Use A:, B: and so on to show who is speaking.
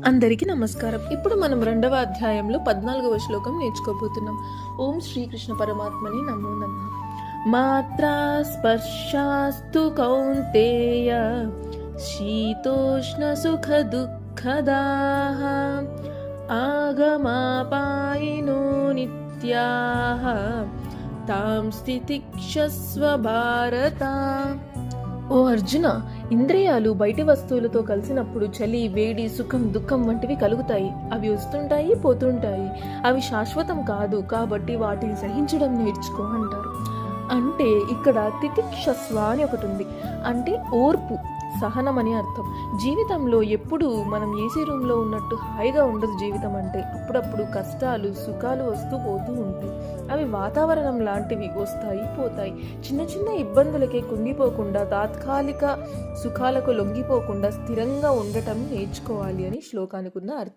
A: అందరికీ నమస్కారం. ఇప్పుడు మనం 2వ అధ్యాయంలో 14వ శ్లోకం నేర్చుకోబోతున్నాం. ఓం శ్రీకృష్ణ పరమాత్మని నమో నమః. మాత్రా స్పర్శాస్తు కౌంతేయ శీతోష్ణ సుఖ దుఃఖదాః ఆగమాపాయినో నిత్యాః తాం స్థితిక్షస్వ భారత. ఓ అర్జున, ఇంద్రియాలు బయటి వస్తువులతో కలిసినప్పుడు చలి, వేడి, సుఖం, దుఃఖం వంటివి కలుగుతాయి. అవి వస్తుంటాయి, పోతుంటాయి. అవి శాశ్వతం కాదు, కాబట్టి వాటిని సహించడం నేర్చుకో అంటారు. అంటే ఇక్కడ తితిక్షస్వ అని ఒకటి ఉంది. అంటే ఓర్పు, సహనం అని అర్థం. జీవితంలో ఎప్పుడు మనం ఏసీ రూమ్లో ఉన్నట్టు హాయిగా ఉండదు. జీవితం అంటే అప్పుడప్పుడు కష్టాలు, సుఖాలు వస్తూ పోతూ ఉంటాయి. అవి వాతావరణం లాంటివి, వస్తాయి, పోతాయి. చిన్న చిన్న ఇబ్బందులకే కుంగిపోకుండా, తాత్కాలిక సుఖాలకు లొంగిపోకుండా స్థిరంగా ఉండటం నేర్చుకోవాలి అని శ్లోకానికి ఉన్న అర్థం.